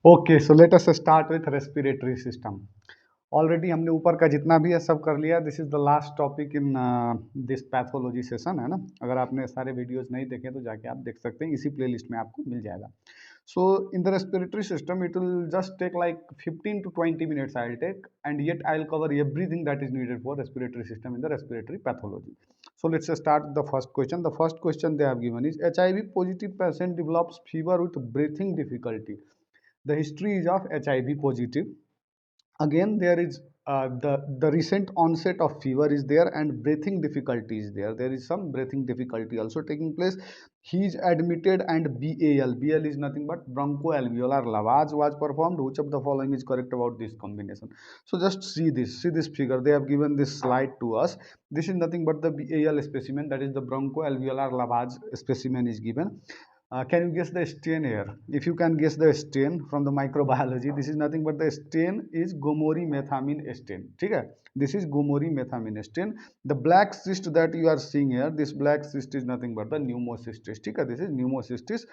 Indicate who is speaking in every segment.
Speaker 1: Okay, so let us start with respiratory system. Already हमने ऊपर का जितना भी है सब कर लिया। This is the last topic in this pathology session, है ना। अगर आपने सारे वीडियोस नहीं देखे तो जाके आप देख सकते हैं, इसी प्लेलिस्ट में आपको मिल जाएगा। So in the respiratory system it will just take like 15 to 20 minutes I will take, and yet I will cover everything that is needed for respiratory system in the respiratory pathology. So let's start the first question. The first question they have given is HIV positive patient develops fever with breathing difficulty. The history is of HIV positive. Again, there is the recent onset of fever is there and breathing difficulty is there. There is some breathing difficulty also taking place. He is admitted and BAL is nothing but bronchoalveolar lavage was performed. Which of the following is correct about this combination? So just see this figure. They have given this slide to us. This is nothing but the BAL specimen, that is the bronchoalveolar lavage specimen is given. Can you guess the stain here? If you can guess the stain from the microbiology, this is nothing but the stain is gomori methamine stain. Okay? This is gomori methamine stain. The black cyst that you are seeing here, this black cyst is nothing but the pneumocystis. Okay? This is pneumocystis.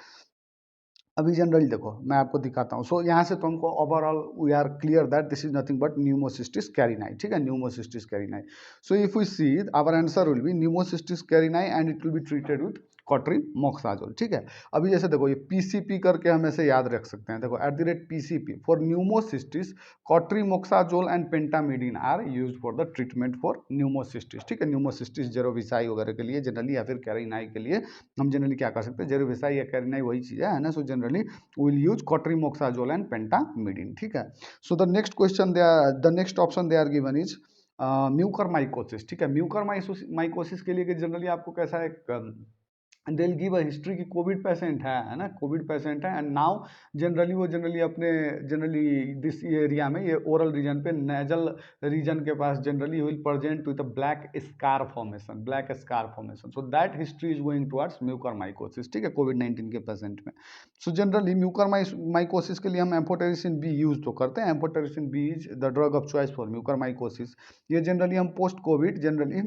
Speaker 1: अभी generally देखो मैं आपको दिखाता हूँ. सो यहाँ से तुमको overall we are clear that this is nothing but pneumocystis carinii. ठीक है, pneumocystis carinii. So if we see our answer will be pneumocystis carinii and it will be treated with cotrimoxazole. ठीक है, अभी जैसे देखो ये पीसीपी करके हम ऐसे याद रख सकते हैं. देखो @PCP for pneumocystis cotrimoxazole and pentamidine are use for the treatment for pneumocystis. ठीक है, न्यूमोसिस्टिस जेरोविसाई वगैरह के लिए जनरली, या फिर कैरिनाई के लिए हम जनरली क्या कर सकते हैं, जेरोविसाई या कैरिनाई वही चीज़ है ना. So generally will use cotrimoxazole and pentamidine. ठीक है. So the next question the next option they are given is mucormycosis. ठीक है, म्यूकरमाइकोसिस के लिए जनरली आपको कैसा एक they will give a history की कोविड पेशेंट है ना, कोविड पेशेंट है. एंड नाउ जनरली अपने जनरली दिस एरिया में ये ओरल रीजन पे नेजल रीजन के पास generally will present with black scar formation. So that history is going towards mucormycosis. ठीक है, कोविड-19 के पेशेंट में. सो जनरली म्यूकरमाइकोसिस के लिए हम एम्फोटेरिसिन बी यूज तो करते हैं. Amphotericin B is the drug of choice for mucormycosis. ये जनरली हम पोस्ट कोविड जनरली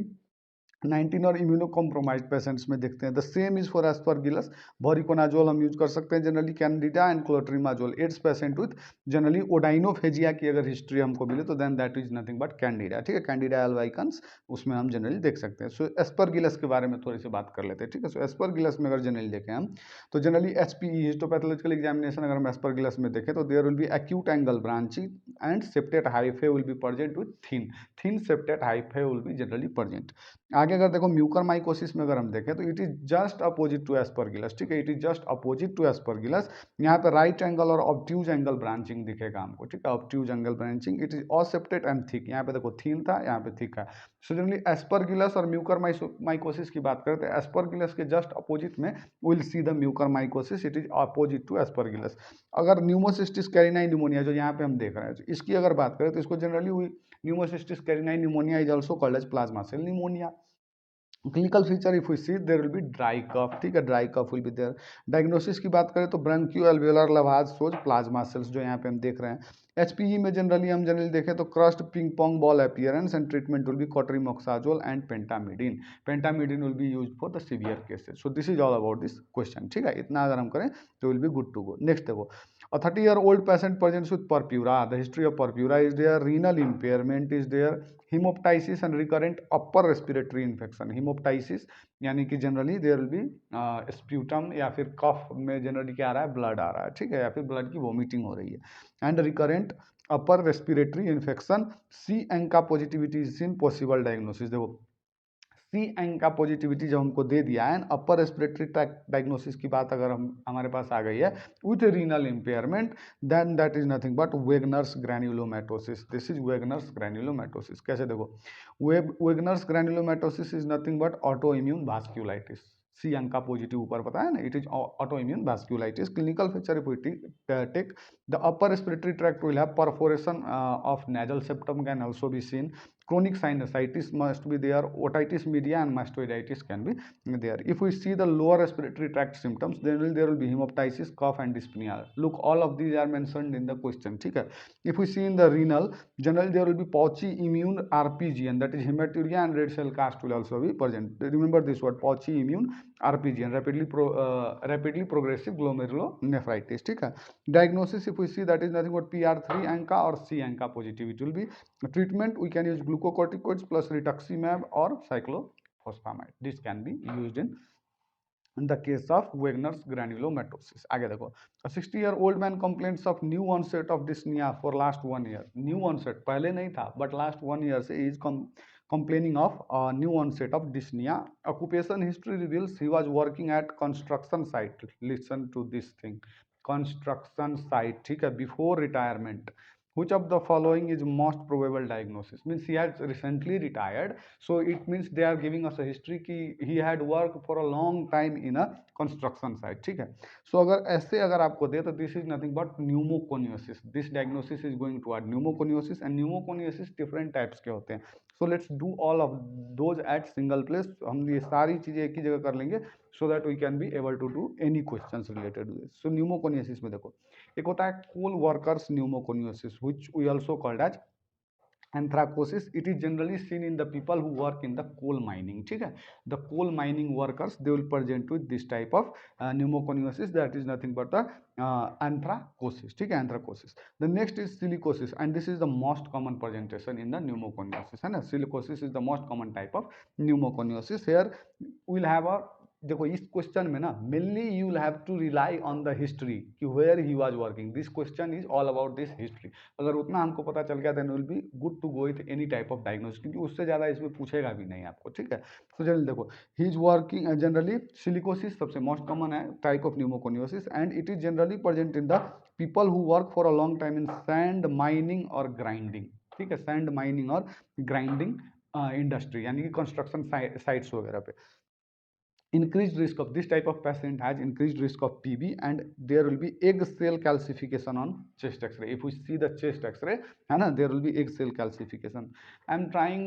Speaker 1: 19 और इम्यूनो कॉम्प्रोमाइज्ड पेशेंट्स में देखते हैं. The same is for aspergillus. Voriconazole हम यूज कर सकते हैं generally, candida and clotrimazole. AIDS patient with generally odynophagia की अगर हिस्ट्री हमको मिले तो then that is nothing but candida. ठीक है, कैंडिडा एल्वाइकन्स उसमें हम जनरली देख सकते हैं. सो एस्परगिलस के बारे में थोड़ी सी बात कर लेते हैं. ठीक है, सो एस्परगिलस में अगर जनरली देखें हम तो जनरली HPE हिस्टोपैथोलॉजिकल एग्जामिनेशन अगर हम एस्परगिलस में देखें तो there will be acute angle branching and septate hyphae will be present with thin septate hyphae will be generally present. आगे अगर देखो म्यूकरमाइकोसिस में अगर हम देखें तो it is just opposite to aspergillus. ठीक है, it is just opposite to aspergillus. यहाँ पे राइट एंगल और ऑब्ट्यूज एंगल ब्रांचिंग दिखेगा हमको. ठीक है, obtuse angle branching. It is aseptate and thick. यहाँ पे देखो थिन था, यहाँ पे थिक है. सो जनरली एस्परगिलस और म्यूकरमाइकोसिस की बात करते हैं, एस्परगिलस के जस्ट अपोजिट में will see the mucormycosis. It is opposite to aspergillus. अगर न्यूमोसिस्टिस कैरिनाई न्यूमोनिया जो यहाँ पे हम देख रहे हैं, तो इसकी अगर बात करें तो इसको generally pneumocystis carinii pneumonia is also called as plasma cell pneumonia. Clinical feature if we see there will be dry cough. ठीक है, dry cough will be there. Diagnosis की बात करें तो ब्रोंकियोअल्वेओलर लवाज सोज प्लाज्मा सेल्स जो यहाँ पे हम देख रहे हैं. HPE में जनरली देखें तो crust ping pong ball appearance and treatment will be cotrimoxazole and pentamidine will be use for the severe cases. So this is all about this question. ठीक है, इतना अगर हम करें तो will be good to go. Next देखो, a 30-year-old patient presents with purpura. The history of purpura is there. Renal impairment is there. Hemoptysis and recurrent upper respiratory infection. Hemoptysis यानी कि generally there will be sputum या फिर कफ में generally क्या आ रहा है, blood आ रहा है. ठीक है, या फिर ब्लड की वोमिटिंग हो रही है. And recurrent upper respiratory infection. C Enka positivity is in possible diagnosis. देखो C एंका पॉजिटिविटी जब हमको दे दिया है, अपर रेस्पिरेटरी ट्रैक्ट डायग्नोसिस की बात अगर हमारे पास आ गई है with renal impairment, then that is nothing but Wegener's granulomatosis. This is Wegener's granulomatosis. कैसे देखो, Wegener's granulomatosis is nothing but auto immune vasculitis. C ANCA positive ऊपर पता है ना, it is auto immune vasculitis. Clinical feature if we take the upper respiratory tract will have perforation of nasal septum can also be seen. chronic sinusitis must be there, otitis media and mastoiditis can be there. If we see the lower respiratory tract symptoms, then there will be hemoptysis, cough and dyspnea. Look, all of these are mentioned in the question. Okay. If we see in the renal, generally there will be pouchy immune RPG, and that is hematuria and red cell cast will also be present. Remember this word, pouchy immune RPG, and rapidly progressive glomerulonephritis. Okay. Diagnosis, if we see, that is nothing but PR3 ANCA or C ANCA positive. It will be treatment. We can use glucocorticoids plus rituximab or cyclophosphamide. This can be used in the case of Wegener's granulomatosis. आगे देखो, a 60-year-old man complains of new onset of dyspnea for last 1 year. New onset, पहले नहीं था, but last 1 year से is complaining of new onset of dyspnea. Occupation history reveals he was working at construction site. Listen to this thing, construction site, ठीक है, before retirement. Which of the following is most probable diagnosis? Means he has recently retired, so it means they are giving us a history कि he had worked for a long time in a construction site. ठीक है, so अगर ऐसे अगर आपको दे तो this is nothing but pneumoconiosis. This diagnosis is going toward pneumoconiosis, and pneumoconiosis different types के होते हैं. So let's do all of those at single place. हम ये सारी चीजें एक ही जगह कर लेंगे so that we can be able to do any questions related to this. So pneumoconiosis में देखो, एक होता है coal workers pneumoconiosis, which we also called as anthracosis. It is generally seen in the people who work in the coal mining. ठीक है, the coal mining workers, they will present with this type of pneumoconiosis, that is nothing but the anthracosis. ठीक है, anthracosis. The next is silicosis, and this is the most common presentation in the pneumoconiosis है ना. Silicosis is the most common type of pneumoconiosis. Here we will have a, देखो इस question में ना mainly you will have to rely on the history कि where he was working. This question is all about this history. अगर उतना हमको पता चल गया then will be good to go with any type of diagnosis, क्योंकि उससे ज़्यादा इसमें पूछेगा भी नहीं आपको. ठीक है, तो जनरली देखो he is working generally silicosis सबसे मोस्ट कॉमन है type of pneumoconiosis, and it is generally present in the people who work for a long time in sand mining और ग्राइंडिंग. ठीक है, सैंड माइनिंग और grinding industry यानी कि construction sites वगैरह पे. Increased risk of this type of patient has increased risk of PB, and there will be egg cell calcification on chest X-ray. If we see the chest X-ray, है ना, there will be egg cell calcification. I am trying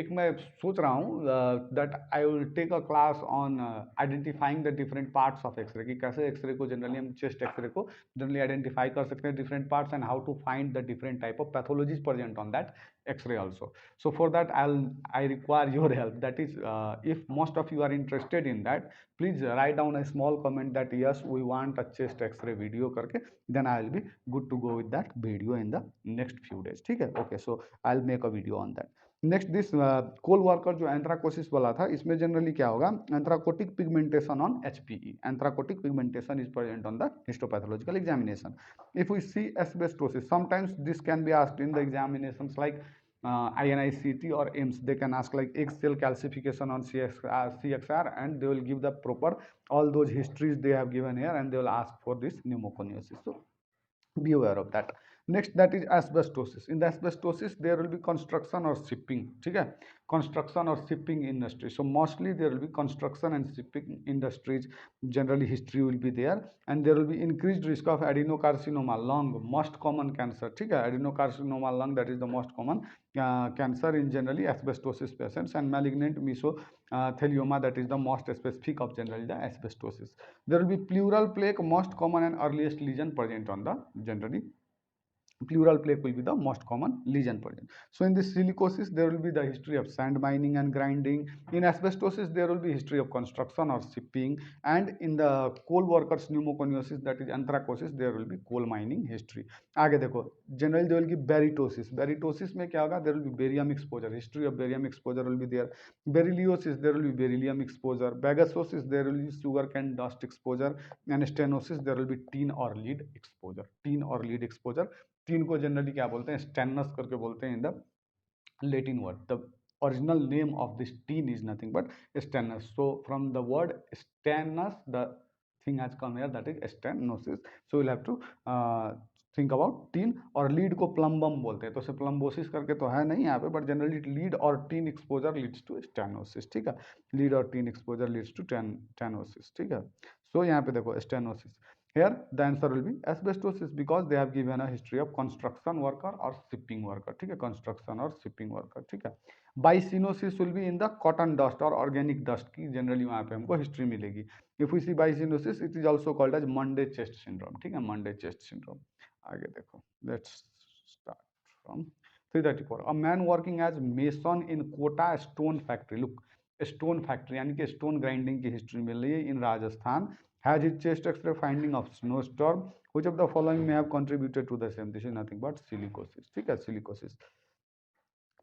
Speaker 1: एक मैं सोच रहा हूँ that I will take a class on identifying the different parts of X-ray, कि कैसे X-ray को generally हम chest X-ray को generally identify कर सकते हैं different parts, and how to find the different type of pathologies present on that X-ray also. So for that I require your help. That is, if most of you are interested in that, please write down a small comment that yes, we want a chest X-ray video करके, then I will be good to go with that video in the next few days. ठीक है, okay, so I'll make a video on that. Next this coal worker जो anthracosis वाला था, इसमें जनरली क्या होगा, anthracotic pigmentation on HPE. Anthracotic pigmentation is present on the histopathological examination. If we see asbestosis, sometimes this can be asked in the examinations like INICT or AIMS. They can ask like egg cell calcification on CXR, and they will give the proper all those histories they have given here, and they will ask for this pneumoconiosis. So be aware of that. Next, that is asbestosis. In the asbestosis there will be construction or shipping. ठीक है, construction or shipping industry. So mostly there will be construction and shipping industries, generally history will be there, and there will be increased risk of adenocarcinoma lung, most common cancer. ठीक है, adenocarcinoma lung, that is the most common cancer in generally asbestosis patients, and malignant mesothelioma, that is the most specific of generally the asbestosis. There will be pleural plaque, most common and earliest lesion present on the generally pleural plaque will be the most common lesion present. So in this silicosis there will be the history of sand mining and grinding. In asbestosis there will be history of construction or shipping, and in the coal workers pneumoconiosis, that is anthracosis, there will be coal mining history. आगे देखो, generally they will give barytosis. Barytosis में क्या होगा, there will be barium exposure, history of barium exposure will be there. Berylliosis, there will be beryllium exposure. Bagasosis, there will be sugarcane dust exposure. And stenosis, there will be tin or lead exposure. Tin or lead exposure, tin को generally क्या बोलते हैं, stannous करके बोलते हैं in the Latin word. The original name of this tin is nothing but stannous. So from the word stannous the thing has come here, that is stenosis. So will have to think about tin. और lead को plumbum बोलते हैं, तो उसे प्लम्बोसिस करके तो है नहीं यहाँ पे, बट जनरली लीड और tin exposure leads to stenosis. ठीक है, लीड और tin exposure leads to tenosis. ठीक है, सो यहाँ पे देखो stenosis. Here the answer will be asbestosis because they have given a history of construction worker or shipping worker. ठीक है, construction और shipping worker. ठीक है. Bicyanosis will be in the cotton dust or organic dust की generally वहाँ पे हमको history मिलेगी. If we see bicyanosis, it is also called as Monday chest syndrome. ठीक है, Monday chest syndrome. आगे देखो. Let's start from 334. A man working as mason in Kota stone factory. Look, stone factory यानी कि stone grinding की history मिल रही है in Rajasthan. Has his chest X-ray finding of snowstorm? Which of the following may have contributed to the same? This is nothing but silicosis. ठीक है, silicosis.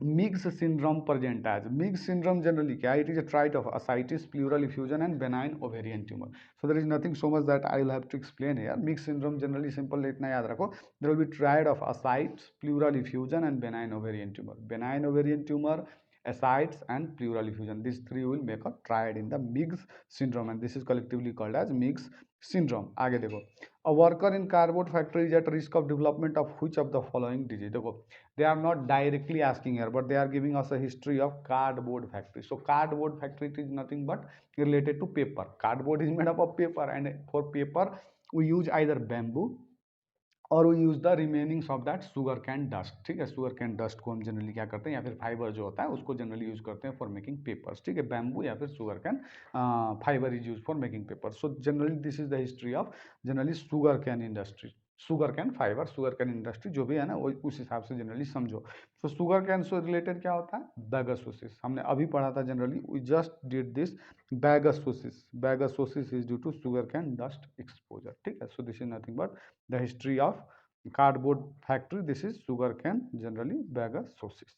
Speaker 1: Meigs syndrome present as Meigs syndrome generally क्या? It is a trait of ascites, pleural effusion, and benign ovarian tumor. So there is nothing so much that I will have to explain here. Meigs syndrome generally simple इतना याद रखो. There will be triad of ascites, pleural effusion, and benign ovarian tumor. Benign ovarian tumor, ascites, and pleural effusion. These three will make a triad in the Meigs syndrome, and this is collectively called as Meigs syndrome. आगे देखो. A worker in cardboard factory is at risk of development of which of the following disease? देखो, they are not directly asking here, but they are giving us a history of cardboard factory. So cardboard factory is nothing but related to paper. Cardboard is made up of paper, and for paper we use either bamboo और वो use the remainings of that sugar cane dust. ठीक है, sugar cane dust को हम generally क्या करते हैं, या फिर फाइबर जो होता है उसको जनरली यूज़ करते हैं फॉर मेकिंग पेपर्स. ठीक है, बैम्बू या फिर sugar cane fibre is use for making paper. So generally this is the history of generally sugar cane industry, sugar cane fibre, sugar cane industry जो भी है ना वो उस हिसाब से जनरली समझो. तो शुगर कैन से रिलेटेड क्या होता है, बैगसोसिस. हमने अभी पढ़ा था generally, we just did this. Bagassosis, bagassosis is due to sugar cane dust exposure. ठीक है, so this is nothing but the history of cardboard factory. This is sugarcane, generally bagasosis.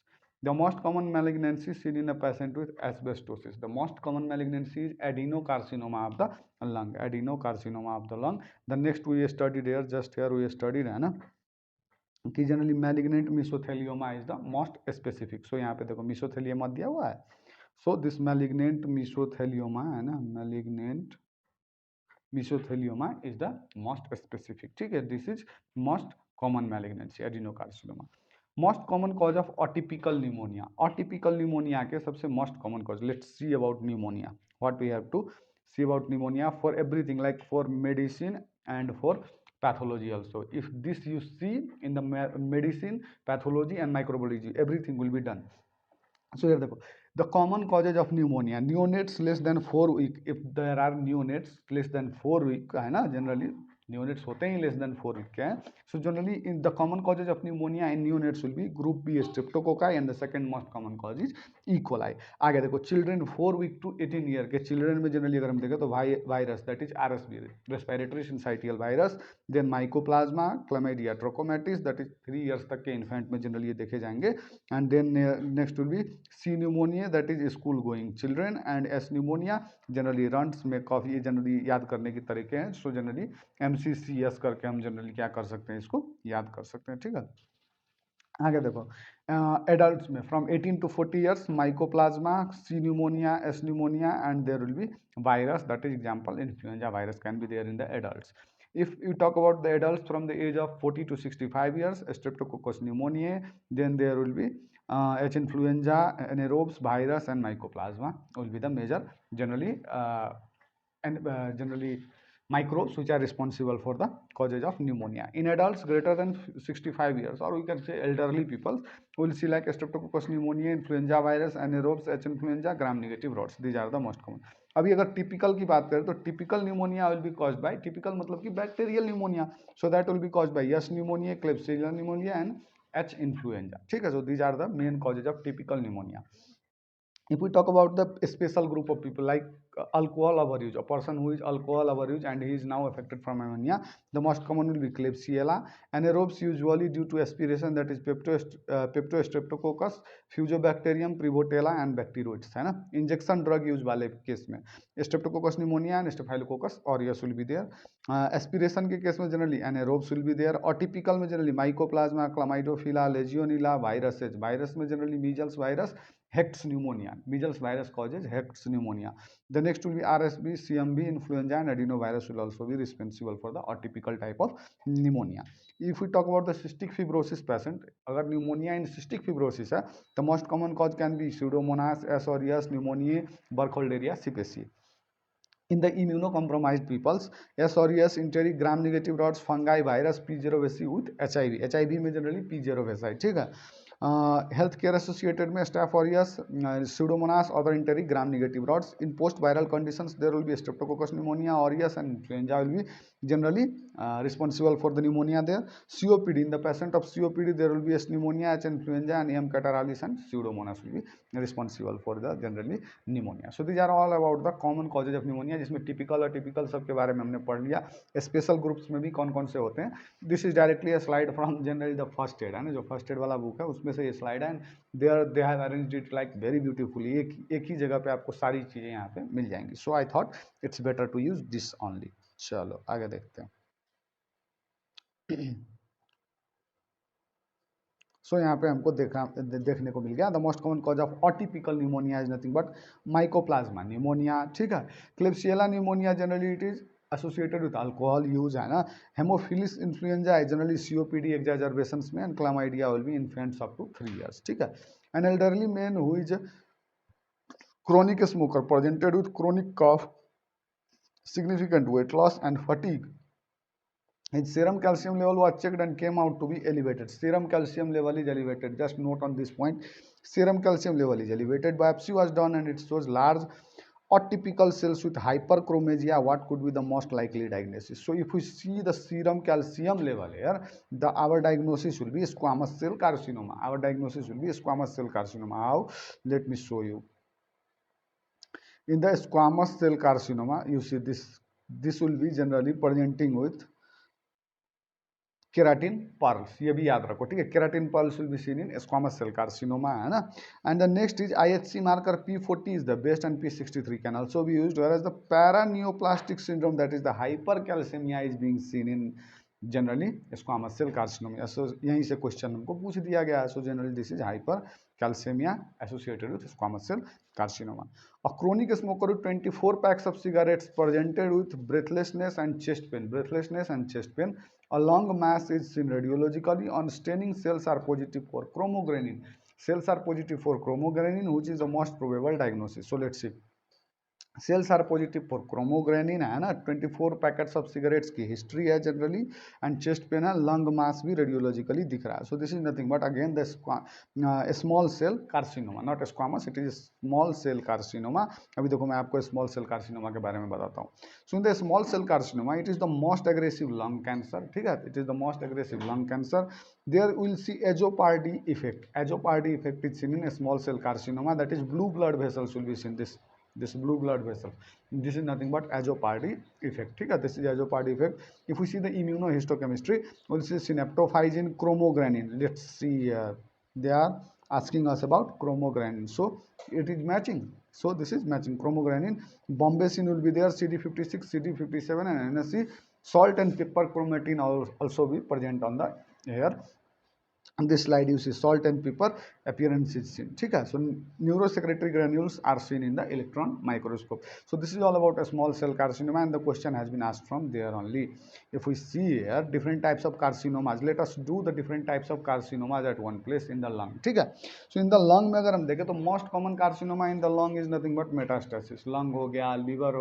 Speaker 1: The most common malignancy seen in a patient with asbestosis. The most common malignancy is adenocarcinoma of the lung. Adenocarcinoma of the lung. The next we studied here, just here we studied है ना कि generally malignant mesothelioma is the most specific. सो यहाँ पे देखो मिसोथेलियोमा दिया हुआ है. सो दिस मैलिग्नेंट मिसोथेलियोमा है ना, malignant mesothelioma is the most specific. ठीक है, this is most common malignancy adenocarcinoma. Most common cause of atypical pneumonia. Atypical pneumonia के सबसे most common cause. Let's see about pneumonia. What we have to see about pneumonia for everything, like for medicine and for pathology also. If this you see in the medicine, pathology and microbiology, everything will be done. So here देखो, the common causes of pneumonia. Neonates less than 4 week. If there are neonates less than 4 week है ना, generally neonates होते हैं less than 4 week के हैं. So generally in the common causes of pneumonia in neonates will be group B streptococci, and the second most common cause is E. coli. आगे देखो, children 4 week to 18 year के children में generally अगर हम देखें तो virus that is RSV, respiratory syncytial virus, then mycoplasma, chlamydia trachomatis, that is 3 years तक के infant में generally ये देखे जाएंगे. And then next will be C pneumonia, that is school going children, and S pneumonia generally runs में काफ़ी ये generally याद करने के तरीके हैं. सो जनरली MCCS करके हम जनरली क्या कर सकते हैं, इसको याद कर सकते हैं. ठीक है, आगे देखो, एडल्ट्स में from 18 to 40 years mycoplasma, C pneumonia, S pneumonia, and there will be virus, that is example influenza virus can be there in the adults. If you talk about the adults from the age of 40 to 65 years, Streptococcus pneumoniae, then there will be H. influenza, anaerobes, virus, and mycoplasma will be the major generally generally microbes which are responsible for the causes of pneumonia. In adults greater than 65 years, or we can say elderly people, we will see like Streptococcus pneumoniae, influenza virus, anaerobes, H. influenza, gram negative rods. These are the most common. अभी अगर typical की बात करें तो typical pneumonia will be caused by, typical मतलब कि bacterial pneumonia, so that will be caused by S pneumonia, क्लेब्सिella pneumonia, and H influenza. ठीक है, so these are the main causes of typical pneumonia. If we talk about the special group of people like alcohol overuse, a person who is alcohol overuse and he is now affected from pneumonia, the most common will be Klebsiella. Anaerobes usually due to aspiration, that is Peptostreptococcus, Fusobacterium, Prevotella, and bacteroids है ना. Injection drug use वाले case में Streptococcus pneumonia and Staphylococcus aureus will be there. Aspiration के case में generally anaerobes will be there. Atypical में generally mycoplasma, क्लामाइडोफिला, लेजियोनिला, viruses. Virus में generally measles virus, Hex pneumonia. Measles virus causes Hex pneumonia. The next will be RSV, CMV, influenza, and adenovirus will also be responsible for the atypical type of pneumonia. If we talk about the cystic fibrosis patient, अगर pneumonia in cystic fibrosis है, the most common cause can be Pseudomonas, S. aureus, pneumonia, Burkholderia, cepaceae. in the immunocompromised peoples, yes or yes, enteric gram negative rods, fungi, virus, P0 vesi with HIV. HIV में generally P0 vesi, ठीक है. Health care associated में staff aureus, pseudomonas, other enteric gram negative rods. In post viral conditions there will be streptococcus pneumonia, aureus and influenza will be generally responsible for the pneumonia there. COPD, in the patient of COPD there will be S pneumonia, H influenza and M catarrhalis and pseudomonas will be responsible for the generally pneumonia. So these are all about the common causes of pneumonia, जिसमें typical और typical सब के बारे में हमने पढ़ लिया. Special groups में भी कौन कौन से होते हैं. This is directly a slide from generally the first aid है ना, जो फर्स्ट एड वाला बुक है उसमें से ये स्लाइड है. They have arranged it like very beautifully. एक ही जगह पे आपको सारी चीज़ें यहाँ पे मिल जाएंगी. So I thought it's better to use this only. चलो आगे देखते हैं. सो यहाँ पे हमको देखने को मिल गया the most common cause of atypical pneumonia is nothing but mycoplasma pneumonia, ठीक है. Klebsiella pneumonia generally it is associated with alcohol use है ना. हेमोफिलिस इन्फ्लुएंजा है जनरली सीओपीडी एग्जैजर्बेशंस में. And chlamydia will be infants up to 3 years, ठीक है. An elderly man who is chronic smoker presented with chronic cough, significant weight loss and fatigue. His serum calcium level was checked and came out to be elevated. Serum calcium level is elevated. Just note on this point. Serum calcium level is elevated. Biopsy was done and it shows large atypical cells with hyperchromasia. What could be the most likely diagnosis? So if we see the serum calcium level here, our diagnosis will be squamous cell carcinoma. Our diagnosis will be squamous cell carcinoma. How? Let me show you. In the squamous cell carcinoma, you see this will be generally presenting with keratin pearls. ये भी याद रखो, ठीक है. Keratin pearls will be seen in squamous cell carcinoma, है ना. And the next is IHC marker P40 is the best and P63 can also be used. Whereas the paraneoplastic syndrome that is the hypercalcaemia is being seen in generally squamous cell carcinoma. So यहीं से question हमको पूछ दिया गया है. So generally this is hypercalcemia associated with squamous cell carcinoma. A chronic smoker with 24 packs of cigarettes presented with breathlessness and chest pain. Breathlessness and chest pain. A lung mass is seen radiologically. On staining, cells are positive for chromogranin. Cells are positive for chromogranin, which is the most probable diagnosis. So let's see. Cells are positive for chromogranin, है ना. 24 packets of cigarettes की history है generally. And chest pain है. Lung mass भी radiologically दिख रहा है. So this is nothing but again the small cell carcinoma, not squamous, it is small cell carcinoma. अभी देखो मैं आपको स्मॉल सेल कार्सिनोमा के बारे में बताता हूँ. So in the small cell carcinoma it is the most aggressive lung cancer, ठीक है. It is the most aggressive lung cancer. There will see Azzopardi effect. Azzopardi effect is seen in small cell carcinoma, that is blue blood vessels will be seen. This blue blood vessel, this is nothing but azopardy effect, ठीक है. This is azopardy effect. If we see the immunohistochemistry, we'll see synaptophysin, chromogranin. Let's see, they are asking us about chromogranin, so it is matching. So this is matching chromogranin. Bombesin will be there, CD56, CD57 and NSC. Salt and pepper chromatin also be present on the here. On this slide you see salt and pepper appearance is seen, ठीक है. So neurosecretory granules are seen in the electron microscope. So this is all about a small cell carcinoma and the question has been asked from there only. If we see here different types of carcinomas, let us do the different types of carcinomas at one place in the lung, ठीक है. So in the lung में अगर हम देखें तो most common carcinoma in the lung is nothing but metastasis. lung हो गया, liver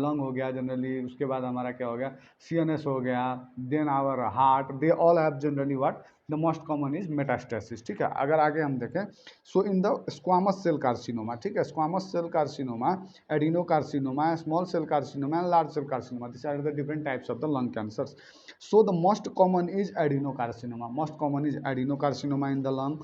Speaker 1: lung हो गया जनरली. उसके बाद हमारा क्या हो गया, CNS हो गया. then our heart, they all have generally what the most common is metastasis, ठीक है. अगर आगे हम देखें so in the squamous cell carcinoma, ठीक है. Squamous cell carcinoma, adenocarcinoma, small cell carcinoma, large cell carcinoma, this are the different types of the lung cancers. So the most common is adenocarcinoma. Most common is adenocarcinoma in the lung.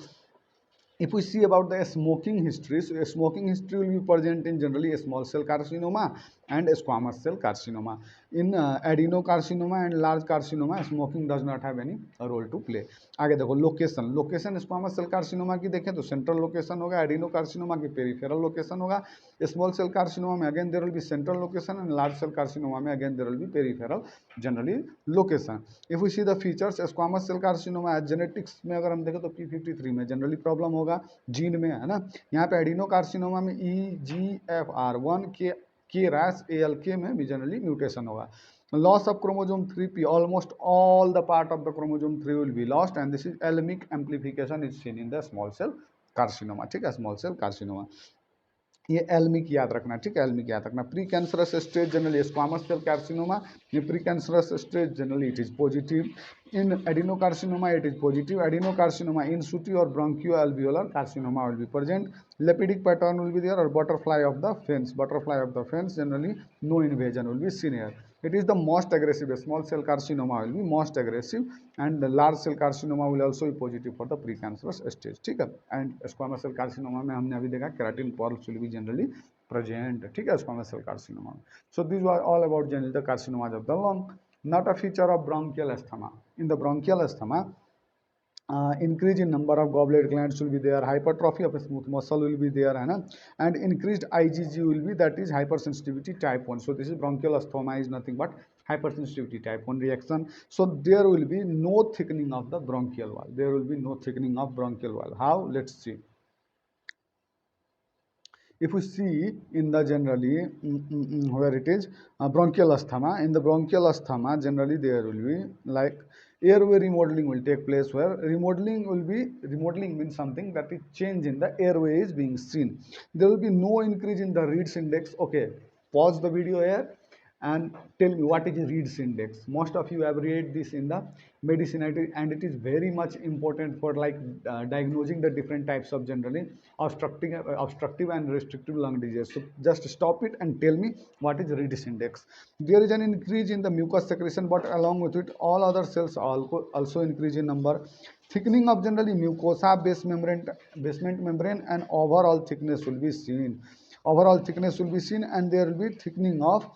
Speaker 1: If we see about the smoking history, so smoking history will be present in generally a small cell carcinoma and a squamous cell carcinoma. In adenocarcinoma and large carcinoma, smoking does not have any role to play. आगे देखो location. Location squamous cell carcinoma की देखें तो central location होगा. Adenocarcinoma की peripheral location होगा. Small cell carcinoma में again there will be central location and large cell carcinoma में again there will be peripheral generally location. If we see the features, squamous cell carcinoma genetics में अगर हम देखें तो P53 में generally problem होगा, gene में, है ना. यहाँ पे एडिनोकार्सिनोमा में EGFR1 के रैस ALK में भी जनरली म्यूटेशन होगा. Loss of chromosome 3p, almost all the part of the chromosome 3 will be lost and this is L-mic amplification is seen in the small cell carcinoma, ठीक है. small cell carcinoma. ये एल्मिक याद रखना, ठीक है, एल्मिक याद रखना। Pre cancerous stage generally squamous cell carcinoma, ये pre cancerous stage generally it is positive. In adenocarcinoma it is positive. Adenocarcinoma in situ और ब्रोंकियो alveolar carcinoma will be present. Lipidic pattern will be there, or butterfly of the fins, butterfly of the fins, generally no invasion will be seen here. It is the most aggressive. Small cell carcinoma will be most aggressive, and the large cell carcinoma will also be positive for the precancerous stage, ठीक है। and squamous cell carcinoma में हमने अभी देखा keratin polyps will be generally present, ठीक है, squamous cell carcinoma में। So these were all about generally the carcinomas of the lung. Not a feature of bronchial asthma. In the bronchial asthma, increase in number of goblet glands will be there, hypertrophy of a smooth muscle will be there, है ना, and increased IgG will be, that is hypersensitivity type 1. So this is bronchial asthma is nothing but hypersensitivity type 1 reaction. So there will be no thickening of the bronchial wall. There will be no thickening of bronchial wall. How? Let's see. If we see in the generally where it is bronchial asthma, in the bronchial asthma generally there will be like airway remodeling will take place, where remodeling means something that is change in the airway is being seen. There will be no increase in the Reed's index. Okay, pause the video here and tell me what is Reed's index. Most of you have read this in the medicine, and it is very much important for like diagnosing the different types of generally obstructive and restrictive lung disease. So just stop it and tell me what is Reed's index. There is an increase in the mucus secretion, but along with it all other cells also increase in number. Thickening of generally mucosa, basement membrane, and overall thickness will be seen. Overall thickness will be seen, and there will be thickening of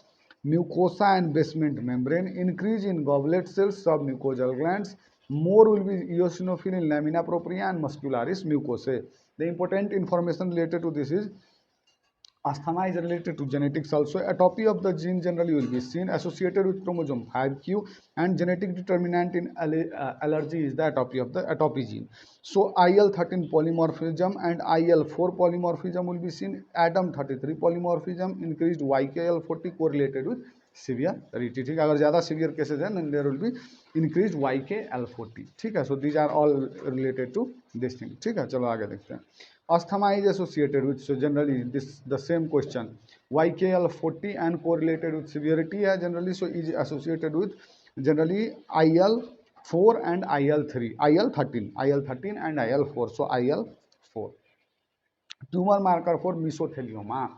Speaker 1: mucosa and basement membrane, increase in goblet cells, submucosal glands, more will be eosinophil in lamina propria and muscularis mucosae. The important information related to this is asthma is related to genetics also. Atopy of the gene generally will be seen associated with chromosome 5q, and genetic determinant in allergy is the atopy of the atopy gene. So IL-13 polymorphism and IL-4 polymorphism will be seen. ADAM33 polymorphism, increased YKL40 correlated with severity, ठीक है, अगर ज़्यादा severe cases है then there will be increased YKL40, ठीक है। So these are all related to this thing, ठीक है। चलो आगे देखते हैं। Asthma is associated with, so generally this the same question, YKL40 and correlated with severity है generally, so is associated with generally IL-4 and IL-3, IL-13 and IL-4, so IL-4. Tumor marker for mesothelioma.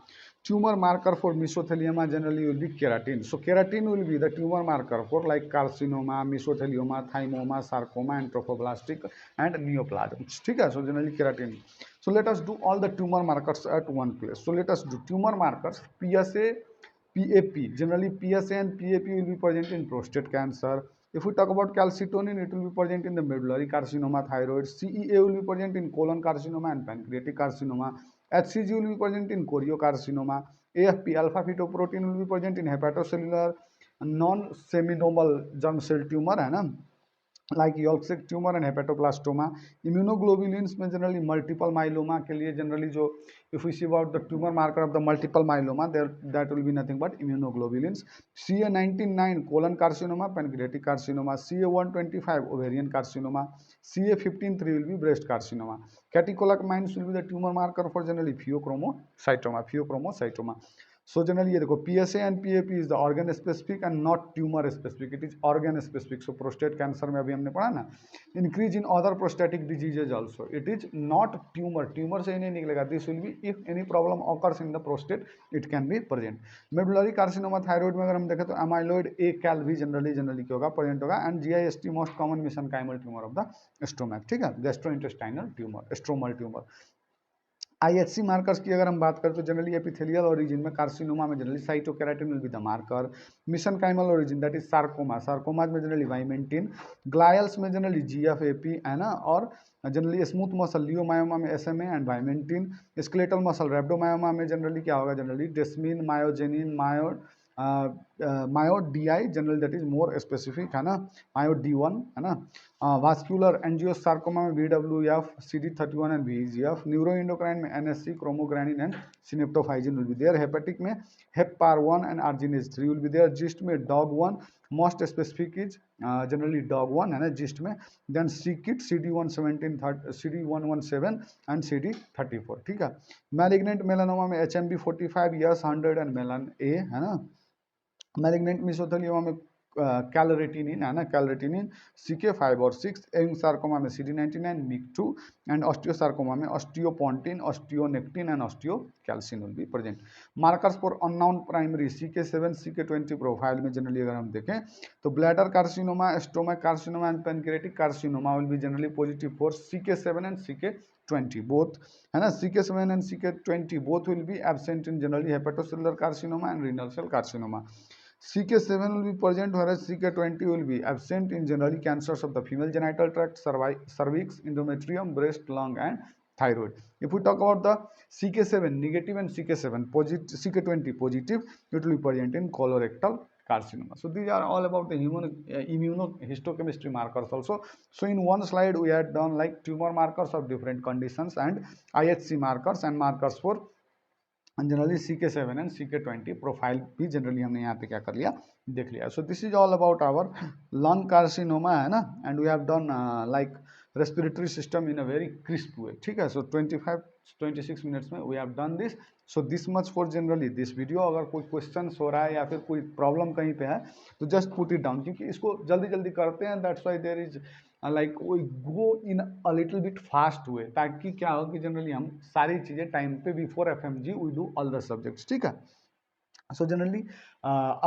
Speaker 1: Tumor marker for mesothelioma generally will be keratin. So keratin will be the tumor marker for like carcinoma, mesothelioma, thymoma, sarcoma, and trophoblastic and neoplasms, ठीक है। So generally keratin. So let us do all the tumor markers at one place. So let us do tumor markers. PSA, PAP. Generally PSA and PAP will be present in prostate cancer. If we talk about calcitonin, it will be present in the medullary carcinoma, thyroid. CEA will be present in colon carcinoma and pancreatic carcinoma. HCG will be present in choriocarcinoma. AFP, alpha fetoprotein, will be present in hepatocellular non-seminal germ cell tumor, है ना, like Yolk sac tumor and hepatoblastoma. Immunoglobulins में generally multiple myeloma के लिए generally जो, if we see about the tumor marker of the multiple myeloma, there that will be nothing but immunoglobulins. CA19-9 colon carcinoma, pancreatic carcinoma. CA125 ovarian carcinoma. CA15-3 will be breast carcinoma. Catecholamines will be the tumor marker for generally pheochromocytoma. So generally ये देखो PSA and PAP is the organ specific and not tumor specific, it is organ specific. So prostate cancer में अभी हमने पढ़ा ना, increase in other prostatic diseases also, it is not tumor से ही नहीं निकलेगा. This will be if any problem occurs in the prostate, it can be present. Medullary carcinoma, thyroid में अगर हम देखें तो amyloid A cal भी generally क्या होगा, present होगा. And GIST most common mesenchymal tumor of the stomach, ठीक है, gastrointestinal tumor, stromal tumor. IHC markers की अगर हम बात करें तो जनरली एपिथेलियल ओरिजिन में कार्सिनोमा में generally cytokeratin will be the marker. Mesenchymal origin that is sarcoma में जनरली वाइमेंटिन. ग्लायल्स में जनरली GFAP है ना, और जनरली स्मूथ मसल लियोमायोमा में SMA and vimentin. Skeletal muscle rhabdomyoma में जनरली क्या होगा, generally desmin, myogenin, MyoD D I general that is more specific है ना, मायोड D1 है ना, वास्कुलर एंजियोसार्कोमा में VWF, CD31 and VEGF, neuroendocrine में NSC, chromogranin and synaptophysin will be there, hepatic में हेपार1 and arginase 3 will be there, GIST में डॉग1, मोस्ट स्पेसिफिक इज जनरली डॉग1 है ना जिस्ट में, then सीकिट CD117 CD117 and CD34, ठीक है। मैलिग्नेंट मेलानोमा में HMB45, यस 100 एंड मेलन ए है ना, मैलिग्नेंट मिसोथेलियोमा में कैलोरेटिनिन है ना, कैलोरेटिनिन CK5 और 6, एविंग सार्कोमा में CD99, MIG2 एंड ऑस्टियोसार्कोमा में osteopontin, osteonectin and osteocalcin will be present. Markers for unknown primary CK7 CK20 profile में जनरली अगर हम देखें तो bladder carcinoma, stomach carcinoma and pancreatic carcinoma will be generally positive for CK7 and CK20 both है ना, CK7 and CK20 both will be absent in generally hepatocellular carcinoma and renal cell carcinoma. CK7 will be present whereas CK20 will be absent in generally cancers of the female genital tract, cervix, endometrium, breast, lung and thyroid. If we talk about the CK7 negative and CK7 positive, CK20 positive, it will be present in colorectal carcinoma. So these are all about the immunohistochemistry markers also. So in one slide we had done like tumor markers of different conditions and IHC markers and markers for generally CK7 and CK20 profile भी generally हमने यहाँ पे क्या कर लिया, देख लिया। So this is all about our lung carcinoma है ना, and we have done like respiratory system in a very crisp way, ठीक है। सो 25-26 मिनट्स में we have done this. So this much for generally this video. अगर कोई question हो रहा है या फिर कोई प्रॉब्लम कहीं पे है तो जस्ट पुट इट डाउन, क्योंकि इसको जल्दी जल्दी करते हैं, that's why there is like we go in a little bit fast way, ताकि क्या हो कि जनरली हम सारी चीज़ें टाइम पे before FMG we do all the subjects, ठीक है। सो जनरली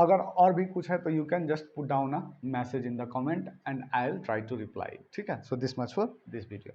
Speaker 1: अगर और भी कुछ है तो you can just put down a message in the comment and I will try to reply, ठीक है। So this much for this video.